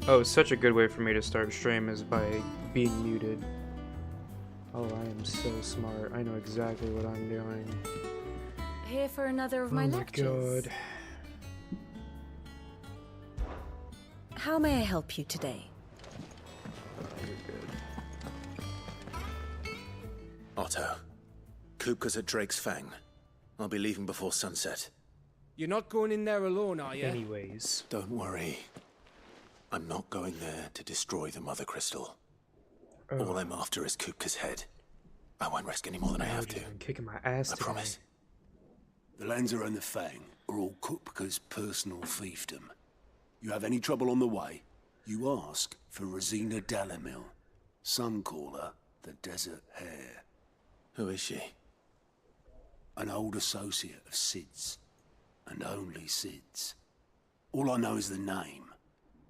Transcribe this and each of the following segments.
Oh, such a good way for me to start stream is by being muted. Oh, I am so smart. I know exactly what I'm doing. Here for another of my lectures. Oh my god. How may I help you today? Otto, Kupka's at Drake's Fang. I'll be leaving before sunset. You're not going in there alone, are you? Anyways. Don't worry. I'm not going there to destroy the Mother Crystal. Oh. All I'm after is Kupka's head. I won't risk any more than I have to. I'm kicking my ass I today. promise. The Lanza and the Fang are all Kupka's personal fiefdom. You have any trouble on the way, you ask for Rosina Dalamil. Some call her the Desert Hare. Who is she? An old associate of Sid's, and only Sid's. All I know is the name,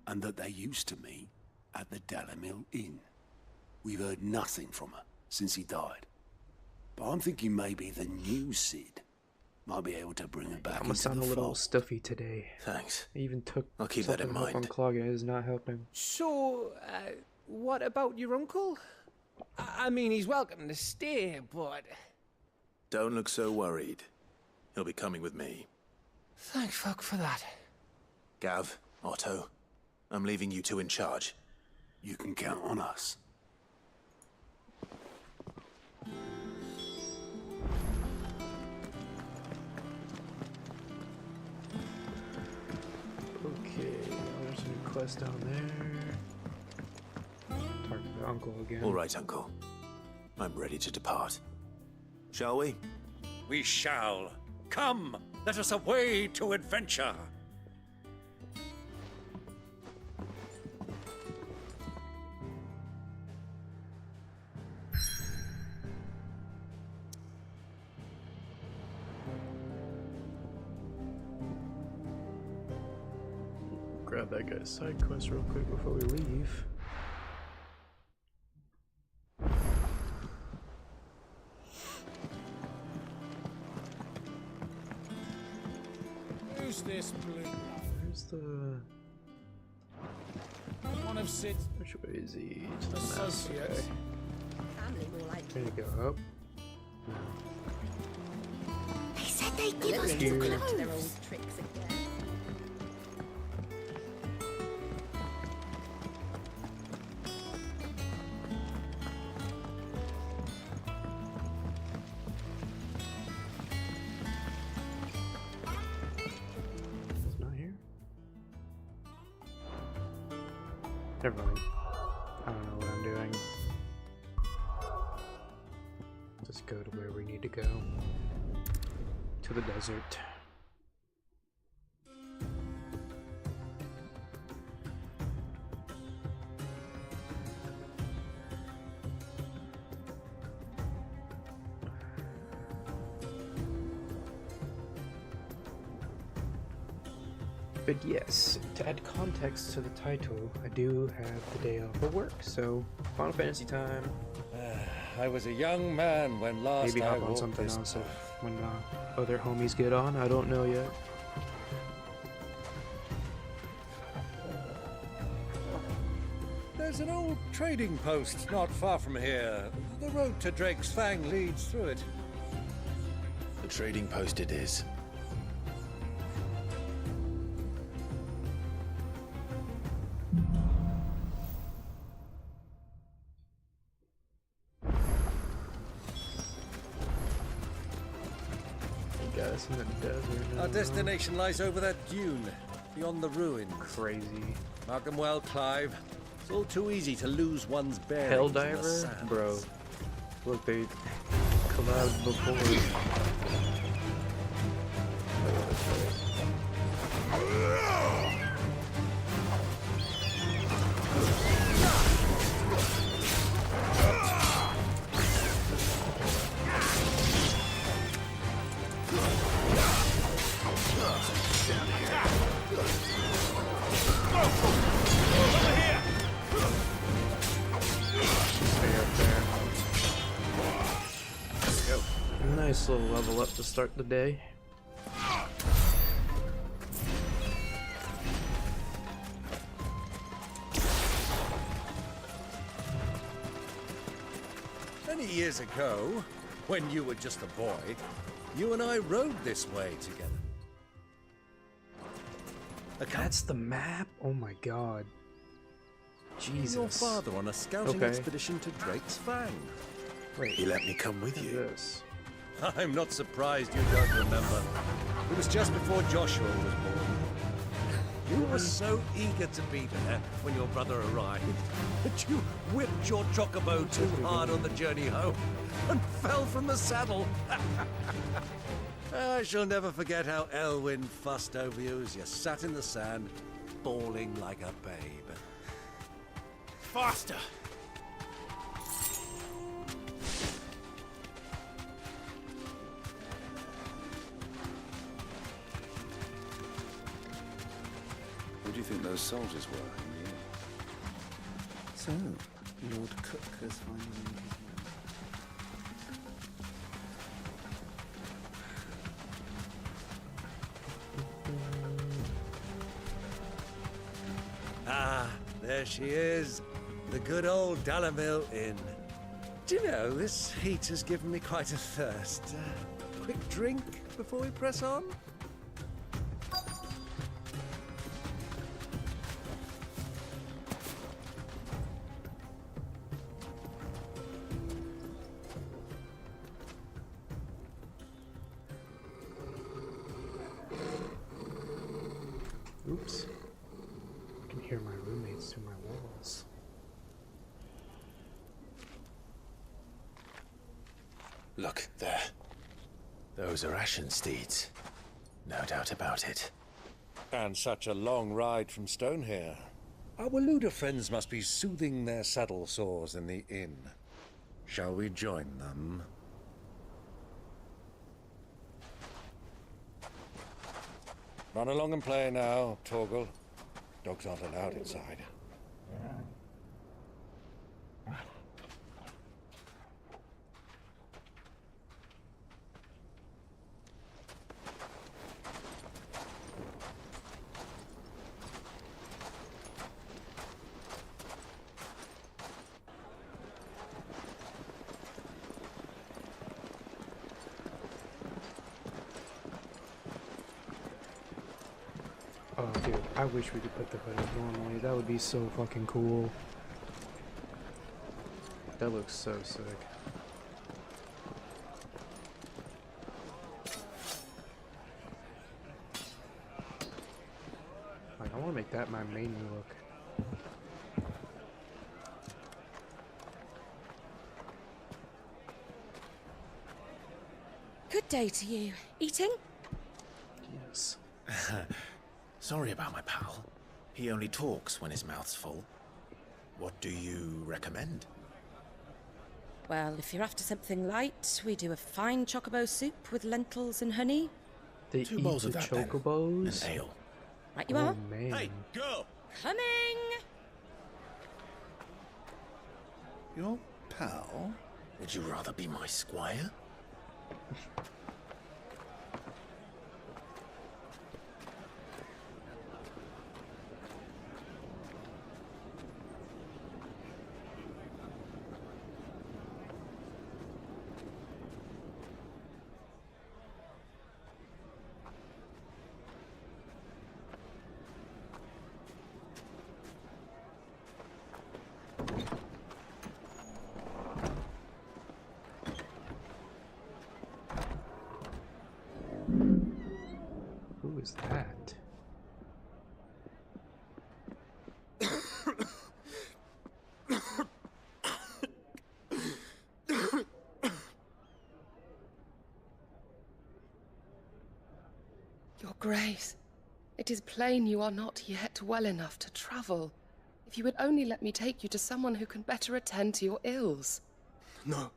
and that they used to meet at the Dalamil Inn. We've heard nothing from her since he died. But I'm thinking maybe the new Sid might be able to bring her back I'm gonna into sound the a little fold. stuffy today. Thanks. I even took I'll keep that in something up on mind. clogging. It is not helping. So, what about your uncle? I mean, he's welcome to stay, but... Don't look so worried. He'll be coming with me. Thank fuck for that. Gav, Otto, I'm leaving you two in charge. You can count on us. Okay, there's a new quest down there. Talk to the uncle again. All right, Uncle. I'm ready to depart. Shall we? We shall. Come, let us away to adventure. Grab that guy's side quest real quick before we leave. Who's this blue? Where's the... One of Sid's Which way is he? To the left. associates. Family more like There you go. Up. They said they'd give us Here. new clothes. Their old tricks again. It's not here? Never mind. I don't know what I'm doing. Just go to where we need to go. To the desert. But yes, to add context to the title, I do have the day off of work, so Final Fantasy time. I was a young man when last Maybe I hop on walked something this else path. if when other homies get on. I don't know yet. There's an old trading post not far from here. The road to Drake's Fang leads through it. The trading post it is. You guys in the desert now. Our destination lies over that dune, beyond the ruins. Crazy. Mark 'em well, Clive. It's all too easy to lose one's bearings in the Helldiver? sands. Bro. Look, they collabed before. Nice little level up to start the day. Many years ago, when you were just a boy, you and I rode this way together. That's the map? Oh my god. Jesus. Your father on a scouting Okay. expedition to Drake's Fang. Wait, He let me come with what is you. this? I'm not surprised you don't remember. It was just before Joshua was born. You were so eager to be there when your brother arrived that you whipped your chocobo too hard on the journey home and fell from the saddle. I shall never forget how Elwyn fussed over you as you sat in the sand, bawling like a babe. Faster! Who do you think those soldiers were? So, Lord Cook has finally made his Ah, there she is. The good old Dalamil Inn. Do you know, this heat has given me quite a thirst. Quick drink before we press on? Oops. I can hear my roommates through my walls. Look, there. Those are Ashen steeds. No doubt about it. And such a long ride from Stone here. Our Waluda friends must be soothing their saddle sores in the inn. Shall we join them? Run along and play now, Torgal. Dogs aren't allowed inside. Oh, dude, I wish we could put the hood up normally. That would be so fucking cool. That looks so sick. Like, I want to make that my main look. Good day to you. Eating? Yes. Sorry about my pal. He only talks when his mouth's full. What do you recommend? Well, if you're after something light, we do a fine chocobo soup with lentils and honey. They 2 eat bowls the of that, then. chocobos? An ale. Right you Oh, are. man. girl! Coming! Your pal? Would you rather be my squire? Who is that? Your Grace, it is plain you are not yet well enough to travel. If you would only let me take you to someone who can better attend to your ills. No,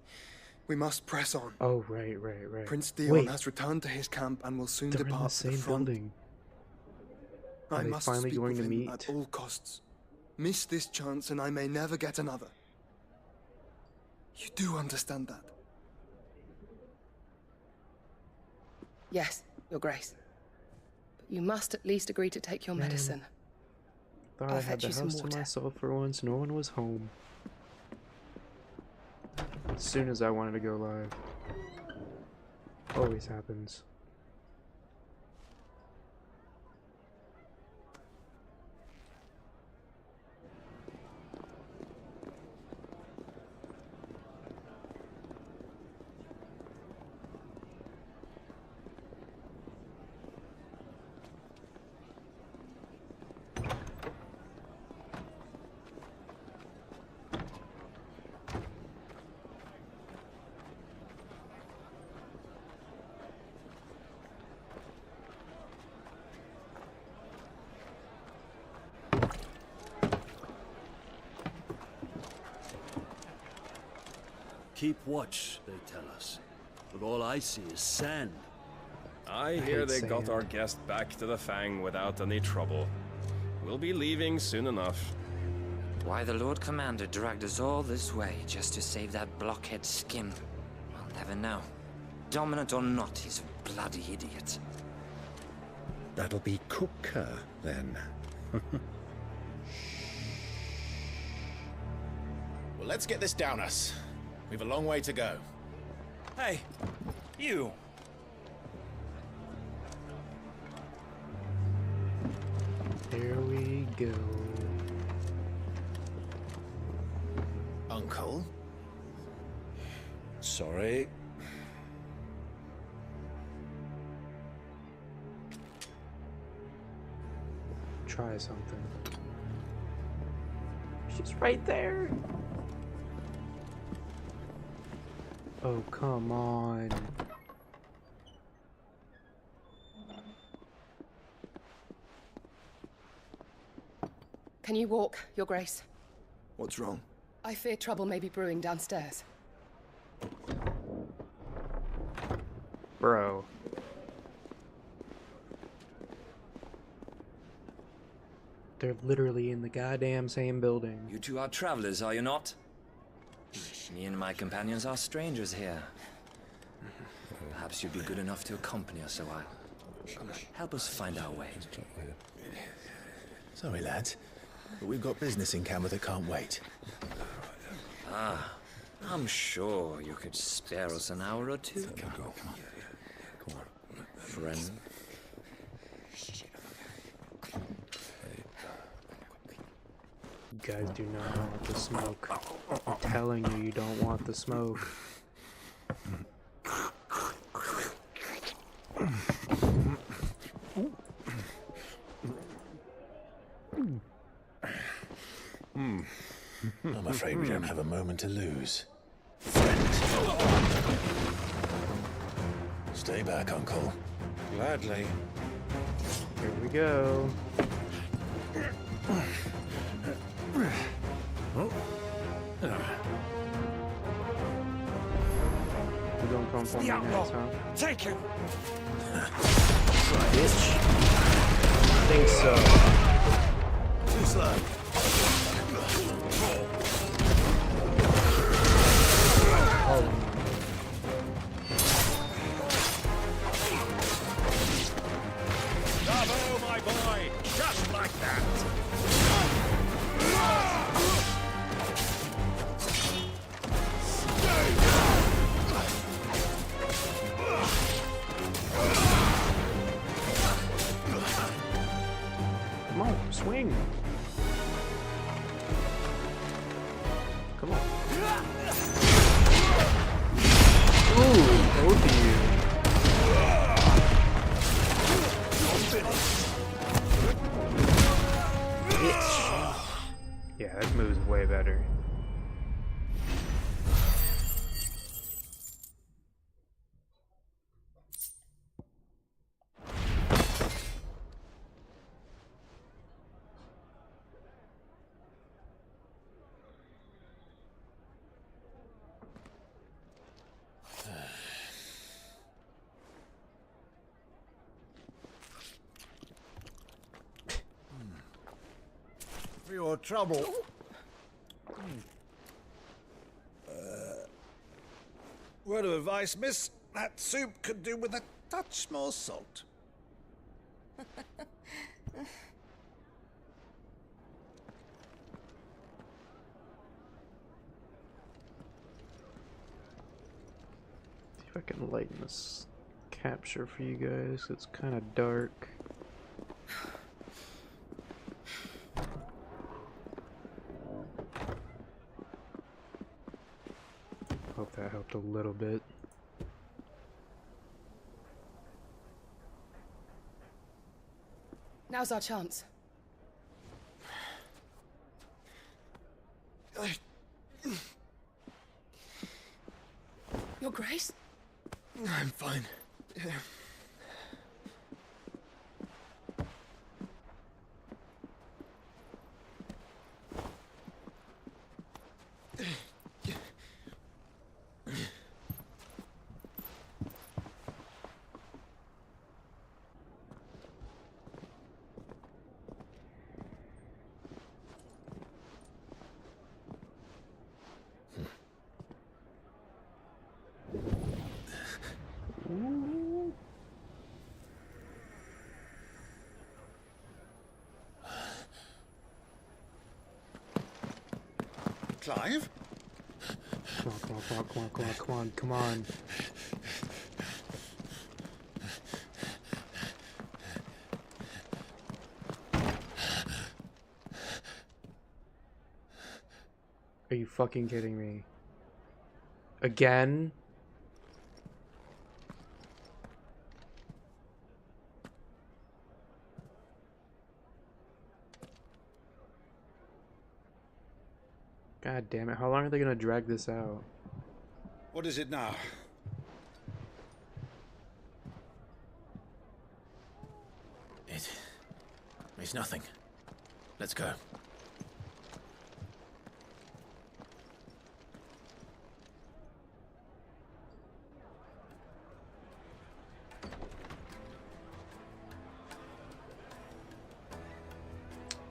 we must press on. Oh, right. Prince Theon Wait, has returned to his camp and will soon they're in the depart to the same front. building. I Are they must finally speak going with to him meet? at all costs. Miss this chance and I may never get another. You do understand that? Yes, Your Grace. But you must at least agree to take your Man. medicine. Thought I'll I had fetch the you some house to water. myself for once. No one was home. as soon as I wanted to go live. Always happens. Keep watch, they tell us. But all I see is sand. I hear they got sand. our guest back to the Fang without any trouble. We'll be leaving soon enough. Why the Lord Commander dragged us all this way just to save that blockhead Skim, I'll never know. Dominant or not, he's a bloody idiot. That'll be Cooker, then. Well, let's get this down us. We've a long way to go. Hey, you! There we go. Uncle? Sorry. Try something. She's right there. Oh, come on. Can you walk, Your Grace? What's wrong? I fear trouble may be brewing downstairs. Bro. They're literally in the goddamn same building. You two are travelers, are you not? Me and my companions are strangers here. Perhaps you'd be good enough to accompany us a while. Help us find our way. Sorry, lads, but we've got business in camera that can't wait. Ah, I'm sure you could spare us an hour or two. Come on. Friend. You guys do not want the smoke. I'm telling you, you don't want the smoke. I'm afraid we don't have a moment to lose. Stay back, Uncle. Gladly. Here we go. We're going from 4 minutes, huh? Take him! Bitch. I think so. Too slow. Oh. Bravo, my boy! Just like that! Come on, swing. Come on. Ooh, both of you. Yeah, that move's way better. For your trouble. Word of advice, miss. That soup could do with a touch more salt. if I can lighten this capture for you guys. It's kind of dark. Hope that helped a little bit. Now's our chance. Your Grace? I'm fine. Yeah. Clive? Come on, come on, come on, come on, come on, come on, come on. Are you fucking kidding me? Again? God damn it, how long are they gonna drag this out? What is it now? It's nothing. Let's go.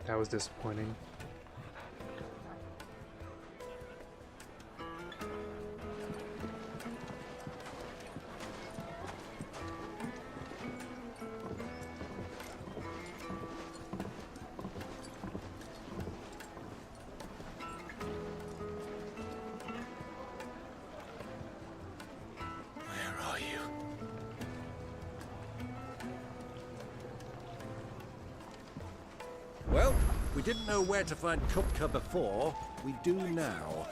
That was disappointing. Well, we didn't know where to find Kupka before. We do now.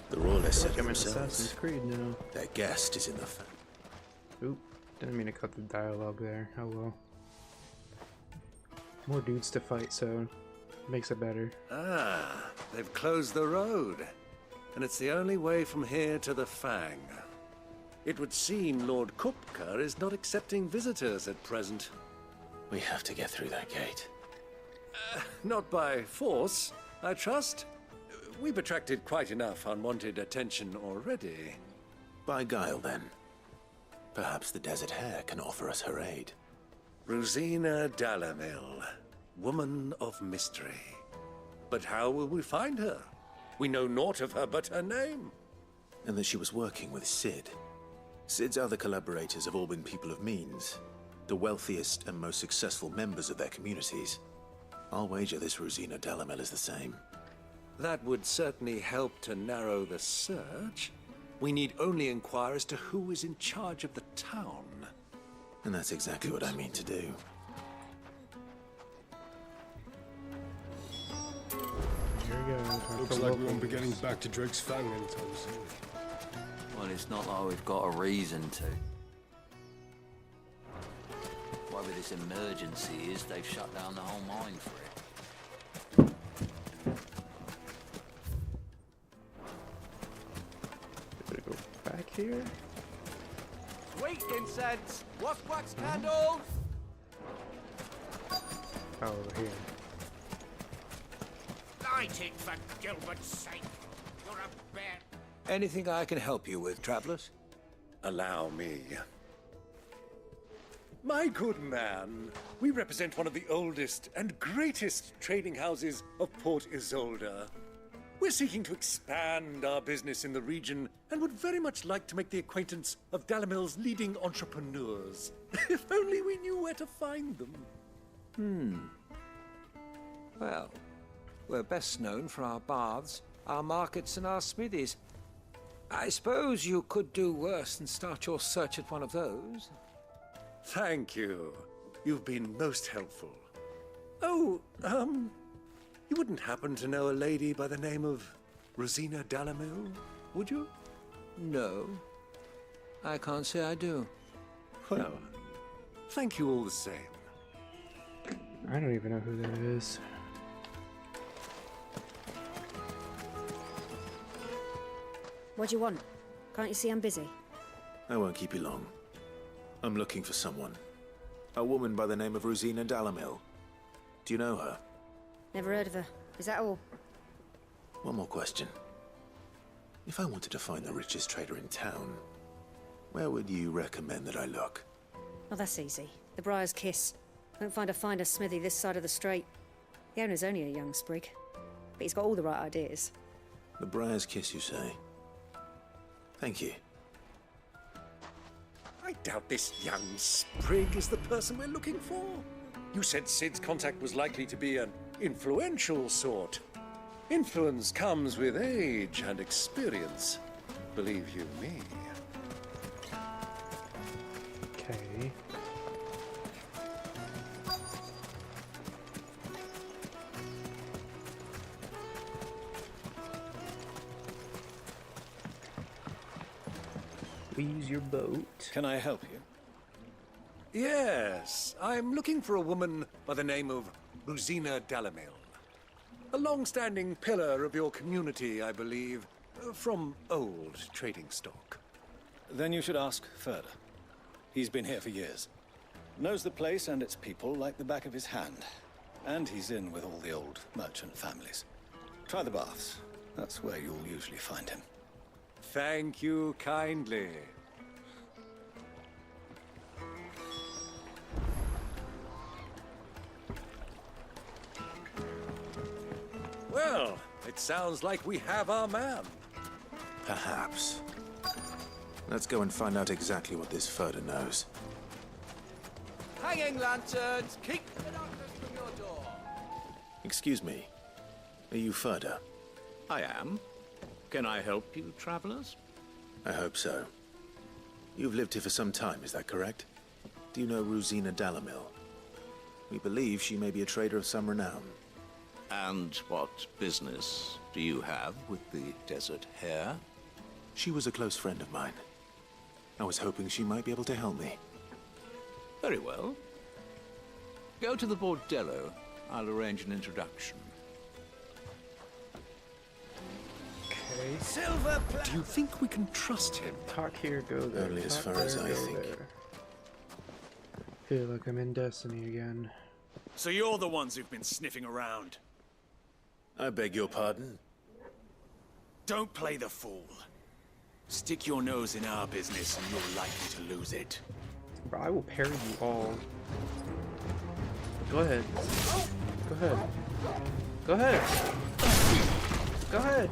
The Royalists said I'm in themselves. Assassin's Creed now. Their guest is in the Oop, didn't mean to cut the dialogue there. Oh well. More dudes to fight, so makes it better. Ah, they've closed the road. And it's the only way from here to the Fang. It would seem Lord Kupka is not accepting visitors at present. We have to get through that gate. Not by force, I trust. We've attracted quite enough unwanted attention already. By guile, then. Perhaps the Desert Hare can offer us her aid. Rosina Dalamil, woman of mystery. But how will we find her? We know naught of her but her name. And that she was working with Cid. Cid's other collaborators have all been people of means, the wealthiest and most successful members of their communities. I'll wager this Rosina Dalamil is the same. That would certainly help to narrow the search. We need only inquire as to who is in charge of the town. And that's exactly what I mean to do. Here we go. Looks like we won't be getting back to Drake's Fang anytime soon. Well, it's not like we've got a reason to. Whatever this emergency is, they've shut down the whole mine for it. Better go back here. Sweet incense! Wax candles! Oh, over here. Light it for Gilbert's sake! You're a bear! Anything I can help you with, travelers? Allow me. My good man, we represent one of the oldest and greatest trading houses of Port Isolde. We're seeking to expand our business in the region and would very much like to make the acquaintance of Dalamil's leading entrepreneurs. If only we knew where to find them. Well, we're best known for our baths, our markets, and our smithies. I suppose you could do worse than start your search at one of those. Thank you. You've been most helpful. Oh, you wouldn't happen to know a lady by the name of Rosina Dalamil, would you? No. I can't say I do. Well, thank you all the same. I don't even know who that is. What do you want? Can't you see I'm busy? I won't keep you long. I'm looking for someone. A woman by the name of Rosina Dalamil. Do you know her? Never heard of her. Is that all? One more question. If I wanted to find the richest trader in town, where would you recommend that I look? Oh, that's easy. The Briar's Kiss. Won't find a finer smithy this side of the strait. The owner's only a young sprig, but he's got all the right ideas. The Briar's Kiss, you say? Thank you. I doubt this young sprig is the person we're looking for. You said Sid's contact was likely to be an influential sort. Influence comes with age and experience. Believe you me. Okay. Please your boat. Can I help you? Yes, I'm looking for a woman by the name of Rosina Dalamil. A long-standing pillar of your community, I believe, from old trading stock. Then you should ask Ferda. He's been here for years. Knows the place and its people like the back of his hand. And he's in with all the old merchant families. Try the baths. That's where you'll usually find him. Thank you kindly. Well, it sounds like we have our man. Perhaps. Let's go and find out exactly what this Ferda knows. Hanging lanterns, keep the darkness from your door. Excuse me. Are you Ferda? I am. Can I help you, travelers? I hope so. You've lived here for some time, is that correct? Do you know Rosina Dalamil? We believe she may be a trader of some renown. And what business do you have with the Desert Hare? She was a close friend of mine. I was hoping she might be able to help me. Very well. Go to the Bordello. I'll arrange an introduction. Okay. Silver Do you think we can trust him? Talk here, go there. Only as Talk far as there, I go think. there. Feel like I'm in Destiny again. So you're the ones who've been sniffing around. I beg your pardon? Don't play the fool. Stick your nose in our business and you're likely to lose it. Bro, I will parry you all. Go ahead. Go ahead. Go ahead. Go ahead.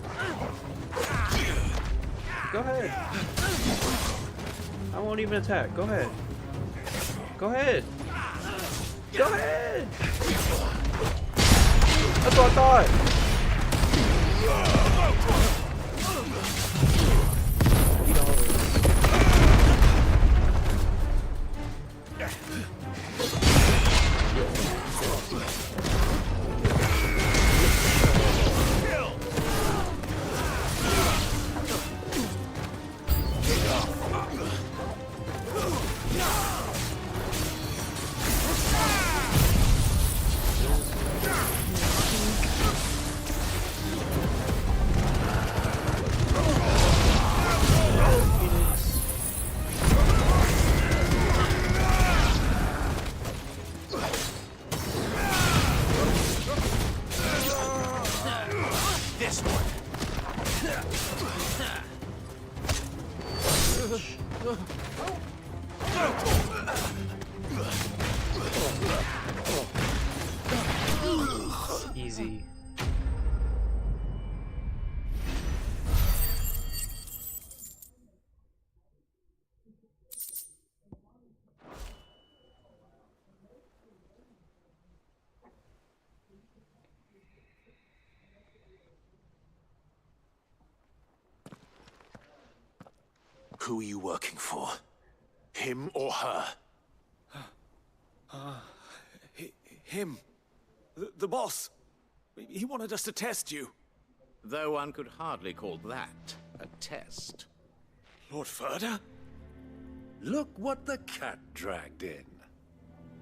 Go ahead. I won't even attack. Go ahead. Go ahead. Go ahead. That's what I thought. Who are you working for? Him or her? Him. The boss. He wanted us to test you. Though one could hardly call that a test. Lord Ferda? Look what the cat dragged in.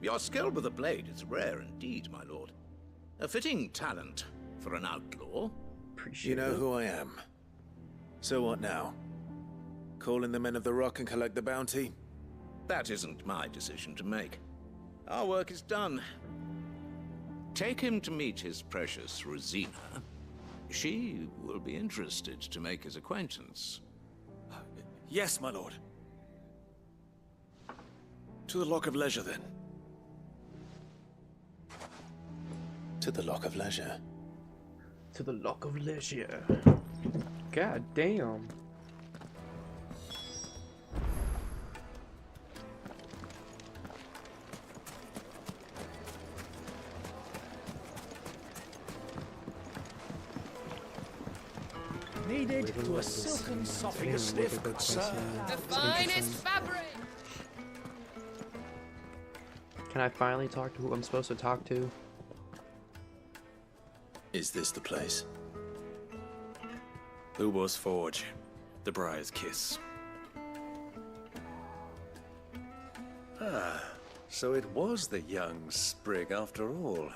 Your skill with the blade is rare indeed, my lord. A fitting talent for an outlaw. You know who I am. So what now? Call in the Men of the Rock and collect the bounty? That isn't my decision to make. Our work is done. Take him to meet his precious Rosina. She will be interested to make his acquaintance. Yes, my lord. To the Lock of Leisure, then. To the Lock of Leisure. To the Lock of Leisure. God damn. Needed to a silken sopping a sniff, good sir. The finest fabric! Can I finally talk to who I'm supposed to talk to? Is this the place? Lubo's Forge. The Briar's Kiss. Ah, so it was the young sprig after all.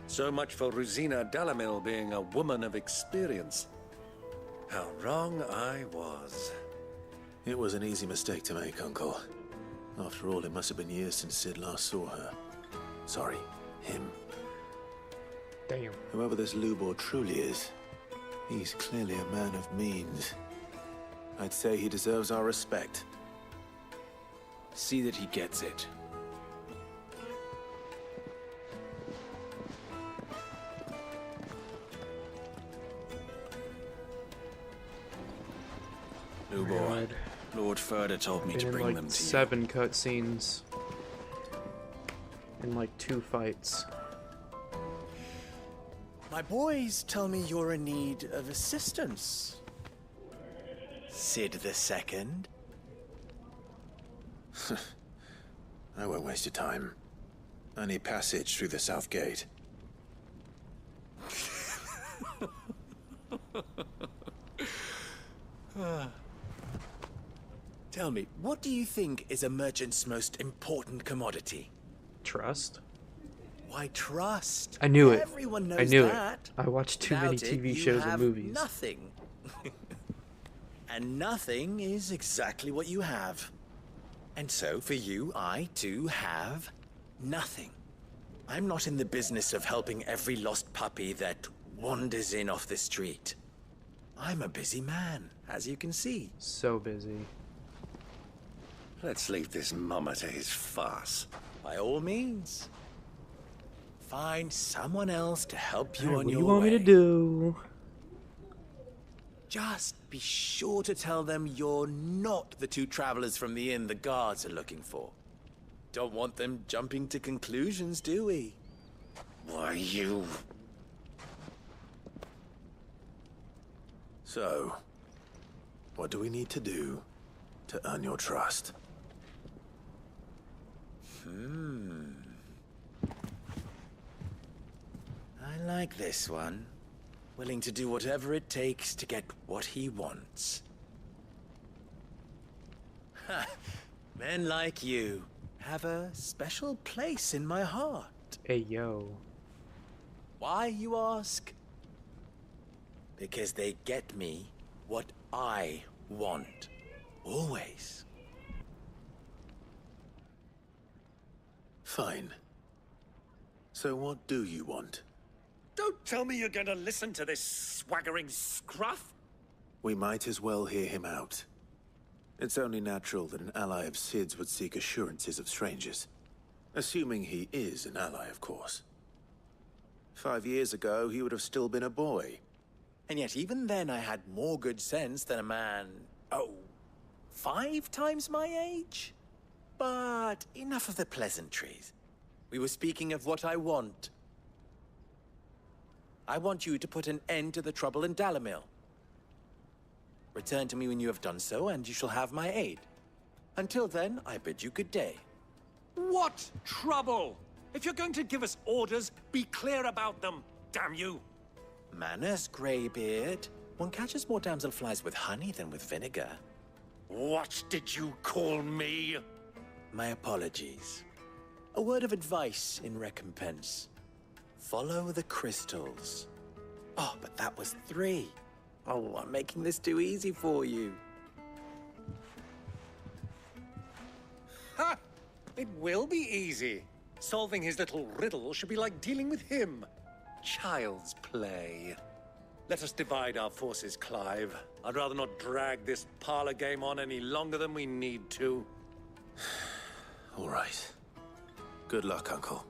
So much for Rosina Dalamil being a woman of experience. How wrong I was. It was an easy mistake to make, Uncle. After all, it must have been years since Sid last saw her. Sorry, him. Damn. Whoever this Lubor truly is, he's clearly a man of means. I'd say he deserves our respect. See that he gets it. Lubor, Lord Ferda told me Been to in bring like them to you. 7 cutscenes. In like 2 fights. My boys tell me you're in need of assistance. Sid the Second? I won't waste your time. I need passage through the south gate. Tell me, what do you think is a merchant's most important commodity? Trust? Why trust? I knew it. Everyone knows I knew that. it. I watched too many Without it, TV you shows and have movies. Nothing. And nothing is exactly what you have. And so, for you, I too have nothing. I'm not in the business of helping every lost puppy that wanders in off the street. I'm a busy man, as you can see. So busy. Let's leave this mama to his farce. By all means. Find someone else to help you Alright, on what do your you want way. me to do? Just be sure to tell them you're not the 2 travelers from the inn the guards are looking for. Don't want them jumping to conclusions, do we? Why, you... So, what do we need to do to earn your trust? I like this one. Willing to do whatever it takes to get what he wants. Ha! Men like you have a special place in my heart. Hey, yo. Why, you ask? Because they get me what I want. Always. Fine. So what do you want? Don't tell me you're going to listen to this swaggering scruff. We might as well hear him out. It's only natural that an ally of Sid's would seek assurances of strangers. Assuming he is an ally, of course. 5 years ago, he would have still been a boy. And yet even then I had more good sense than a man, 5 times my age? But enough of the pleasantries. We were speaking of what I want. I want you to put an end to the trouble in Dalamil. Return to me when you have done so, and you shall have my aid. Until then, I bid you good day. What trouble? If you're going to give us orders, be clear about them, damn you! Manners, Greybeard. One catches more damselflies with honey than with vinegar. What did you call me? My apologies. A word of advice in recompense. Follow the crystals. Oh, but that was 3. Oh, I'm making this too easy for you. Ha! It will be easy. Solving his little riddle should be like dealing with him. Child's play. Let us divide our forces, Clive. I'd rather not drag this parlor game on any longer than we need to. All right. Good luck, Uncle.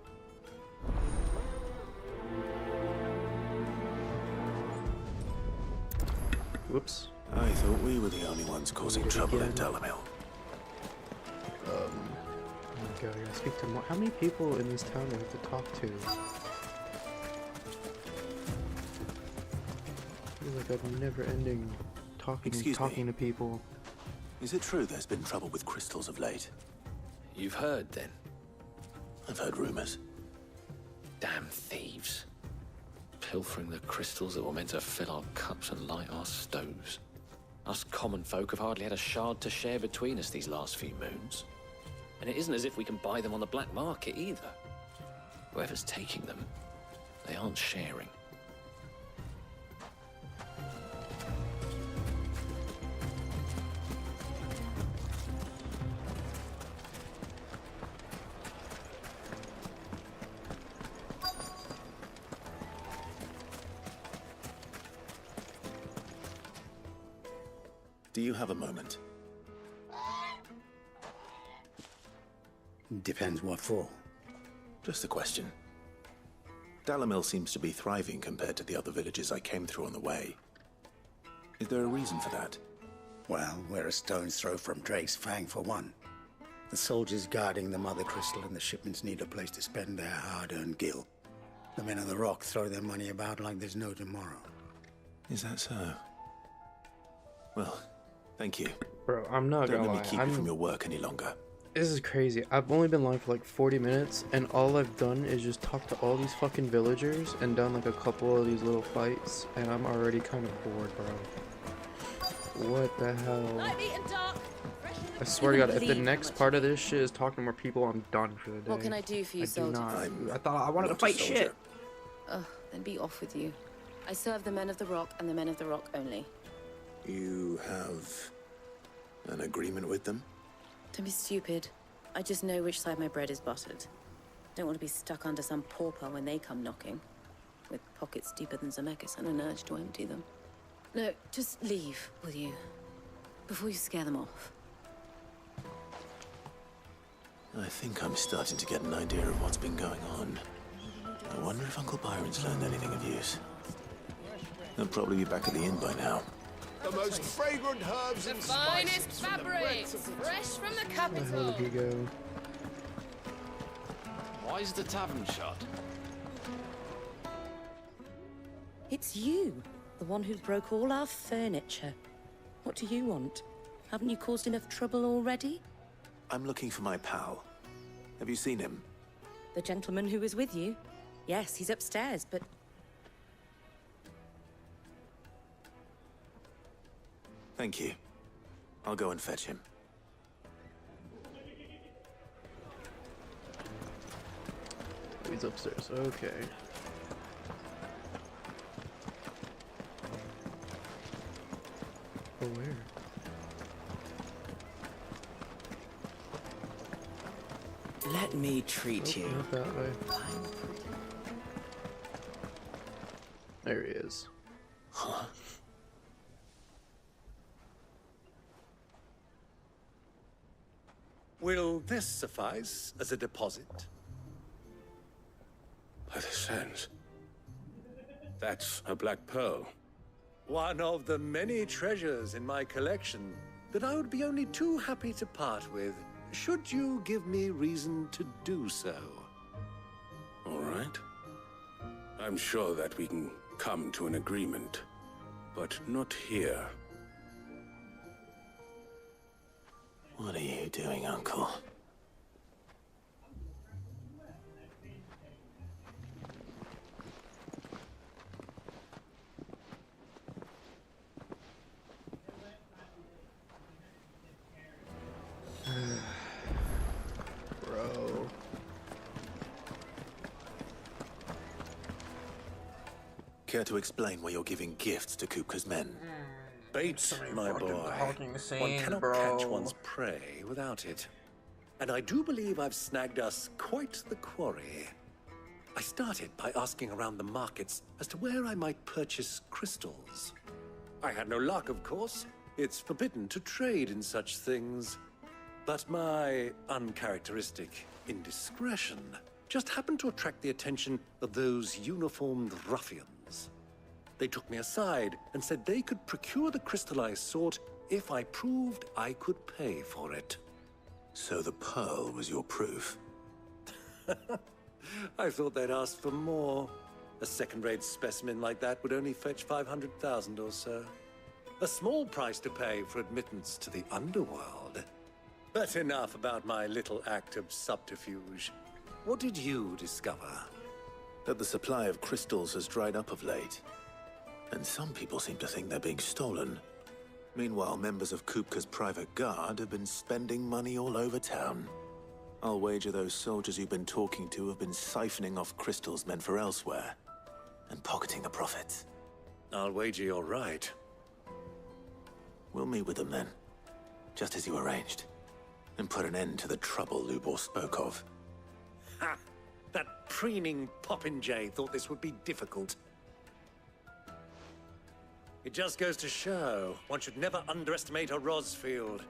Whoops. I thought we were the only ones causing trouble in Dalamil. Oh my god, I gotta speak to more. How many people in this town do I have to talk to? I feel like I'm never ending talking to people. Is it true there's been trouble with crystals of late? You've heard, then? I've heard rumors. Damn thieves. Pilfering the crystals that were meant to fill our cups and light our stoves. Us common folk have hardly had a shard to share between us these last few moons. And it isn't as if we can buy them on the black market either. Whoever's taking them, they aren't sharing. Do you have a moment? Depends what for. Just a question. Dalamil seems to be thriving compared to the other villages I came through on the way. Is there a reason for that? Well, we're a stone's throw from Drake's Fang for one. The soldiers guarding the Mother Crystal and the shipments need a place to spend their hard-earned gil. The men of the Rock throw their money about like there's no tomorrow. Is that so? Well, thank you. Bro, I'm not Don't gonna let lie. me keep you from your work any longer. This is crazy. I've only been live for like 40 minutes, and all I've done is just talk to all these fucking villagers and done like a couple of these little fights, and I'm already kind of bored, bro. What the hell? I swear to God, if the next part of this shit is talking to more people, I'm done for the day. What can I do for you, soldier? I thought I wanted to fight shit. Ugh, then be off with you. I serve the men of the Rock and the men of the Rock only. You have an agreement with them? Don't be stupid. I just know which side my bread is buttered. Don't want to be stuck under some pauper when they come knocking. With pockets deeper than Zemeckis and an urge to empty them. No, just leave, will you? Before you scare them off. I think I'm starting to get an idea of what's been going on. I wonder if Uncle Byron's learned anything of use. He'll probably be back at the inn by now. The most fragrant herbs and Finest spices fabrics, fresh from the Where the hell capital. did he go? Why is the tavern shut? It's you, the one who broke all our furniture. What do you want? Haven't you caused enough trouble already? I'm looking for my pal. Have you seen him? The gentleman who was with you? Yes, he's upstairs, but... Thank you. I'll go and fetch him. He's upstairs. Okay. Oh, where? Let me treat you. Not that way. There he is. Huh? Will this suffice as a deposit? By the sands. That's a black pearl. One of the many treasures in my collection that I would be only too happy to part with, should you give me reason to do so. All right. I'm sure that we can come to an agreement, but not here. What are you doing, Uncle? Bro. Care to explain why you're giving gifts to Kupka's men? Bait, my boy. One cannot catch one's prey without it. And I do believe I've snagged us quite the quarry. I started by asking around the markets as to where I might purchase crystals. I had no luck, of course. It's forbidden to trade in such things. But my uncharacteristic indiscretion just happened to attract the attention of those uniformed ruffians. They took me aside and said they could procure the crystal I sought if I proved I could pay for it. So the pearl was your proof? I thought they'd ask for more. A second-rate specimen like that would only fetch 500,000 or so. A small price to pay for admittance to the underworld. But enough about my little act of subterfuge. What did you discover? That the supply of crystals has dried up of late. And some people seem to think they're being stolen. Meanwhile, members of Kupka's private guard have been spending money all over town. I'll wager those soldiers you've been talking to have been siphoning off crystals meant for elsewhere, and pocketing the profits. I'll wager you're right. We'll meet with them then, just as you arranged, and put an end to the trouble Lubor spoke of. Ha! That preening popinjay thought this would be difficult. It just goes to show, one should never underestimate a Rosfield.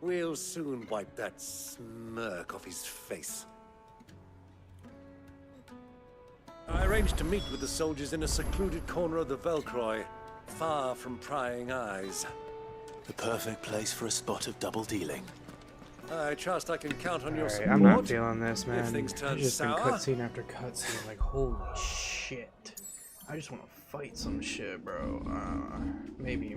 We'll soon wipe that smirk off his face. I arranged to meet with the soldiers in a secluded corner of the Velcroy, far from prying eyes. The perfect place for a spot of double dealing. I trust I can count on your Alright, support. I'm not feeling this, man. If things turn I've just sour. been cutscene after cutscene, like, holy shit. I just want to fight some shit, bro. Maybe